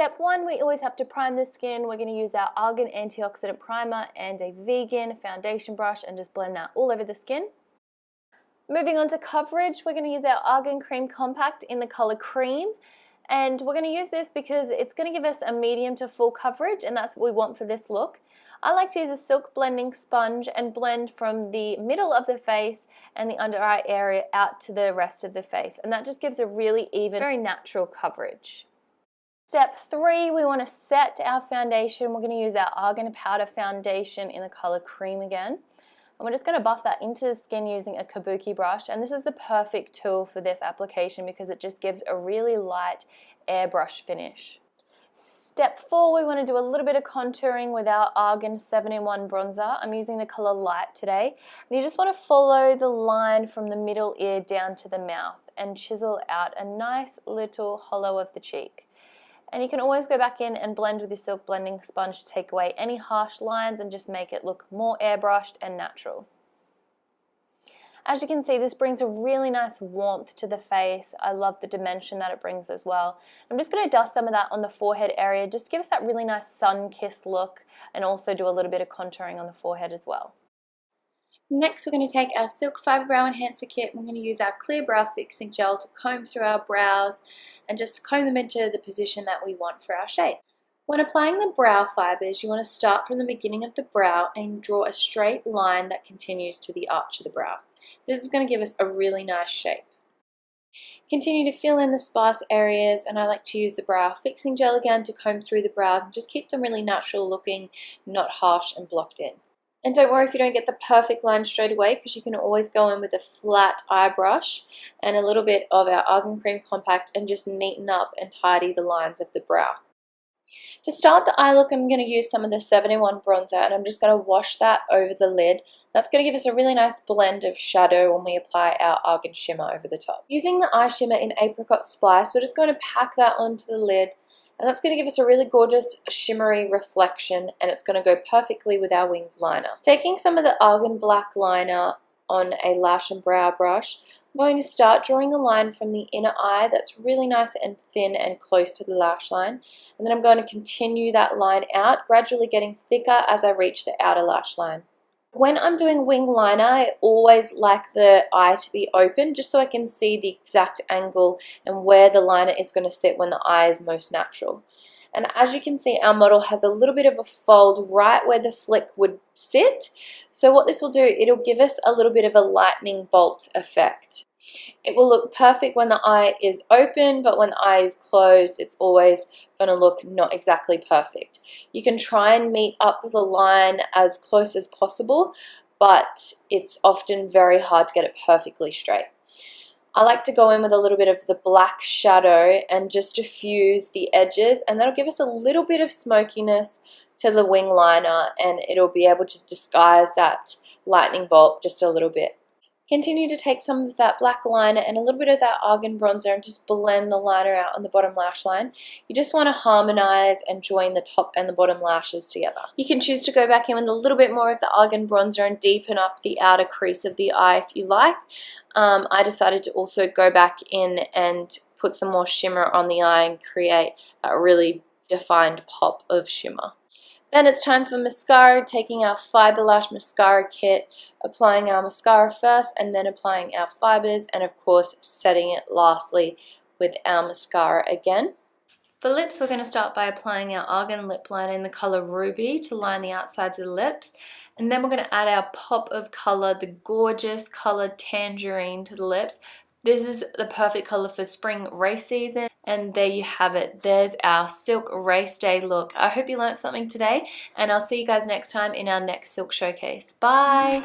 Step 1, we always have to prime the skin. We're going to use our Argan Antioxidant Primer and a vegan foundation brush and just blend that all over the skin. Moving on to coverage, we're going to use our Argan Cream Compact in the color Cream. And we're going to use this because it's going to give us a medium to full coverage, and that's what we want for this look. I like to use a silk blending sponge and blend from the middle of the face and the under eye area out to the rest of the face. And that just gives a really even, very natural coverage. Step 3, we want to set our foundation. We're going to use our Argan Powder Foundation in the color Cream again. And we're just going to buff that into the skin using a kabuki brush. And this is the perfect tool for this application because it just gives a really light airbrush finish. Step 4, we want to do a little bit of contouring with our Argan 7-in-1 bronzer. I'm using the color Light today. And you just want to follow the line from the middle ear down to the mouth and chisel out a nice little hollow of the cheek. And you can always go back in and blend with your silk blending sponge to take away any harsh lines and just make it look more airbrushed and natural. As you can see, this brings a really nice warmth to the face. I love the dimension that it brings as well. I'm just going to dust some of that on the forehead area just to give us that really nice sun-kissed look, and also do a little bit of contouring on the forehead as well. Next, we're going to take our Silk Fibre Brow Enhancer Kit. We're going to use our clear brow fixing gel to comb through our brows and just comb them into the position that we want for our shape. When applying the brow fibres, you want to start from the beginning of the brow and draw a straight line that continues to the arch of the brow. This is going to give us a really nice shape. Continue to fill in the sparse areas, and I like to use the brow fixing gel again to comb through the brows and just keep them really natural looking, not harsh and blocked in. And don't worry if you don't get the perfect line straight away, because you can always go in with a flat eye brush and a little bit of our Argan Cream Compact and just neaten up and tidy the lines of the brow. To start the eye look, I'm going to use some of the 7-in-1 bronzer, and I'm just going to wash that over the lid. That's going to give us a really nice blend of shadow when we apply our Argan shimmer over the top. Using the eye shimmer in Apricot Splice, we're just going to pack that onto the lid. And that's going to give us a really gorgeous shimmery reflection, and it's going to go perfectly with our wings liner. Taking some of the Argan Black liner on a lash and brow brush, I'm going to start drawing a line from the inner eye that's really nice and thin and close to the lash line. And then I'm going to continue that line out, gradually getting thicker as I reach the outer lash line. When I'm doing wing liner, I always like the eye to be open just so I can see the exact angle and where the liner is going to sit when the eye is most natural. And as you can see, our model has a little bit of a fold right where the flick would sit. So what this will do, it'll give us a little bit of a lightning bolt effect. It will look perfect when the eye is open, but when the eye is closed, it's always going to look not exactly perfect. You can try and meet up the line as close as possible, but it's often very hard to get it perfectly straight. I like to go in with a little bit of the black shadow and just diffuse the edges, and that'll give us a little bit of smokiness to the wing liner, and it'll be able to disguise that lightning bolt just a little bit. Continue to take some of that black liner and a little bit of that Argan bronzer and just blend the liner out on the bottom lash line. You just want to harmonize and join the top and the bottom lashes together. You can choose to go back in with a little bit more of the Argan bronzer and deepen up the outer crease of the eye if you like. I decided to also go back in and put some more shimmer on the eye and create a really defined pop of shimmer. Then it's time for mascara, taking our Fibre Lash Mascara Kit, applying our mascara first and then applying our fibres, and of course setting it lastly with our mascara again. For lips, we're going to start by applying our Argan Lip Liner in the colour Ruby to line the outsides of the lips. And then we're going to add our pop of colour, the gorgeous colour Tangerine, to the lips. This is the perfect colour for spring race season, and there you have it. There's our silk race day look. I hope you learned something today, and I'll see you guys next time in our next silk showcase. Bye!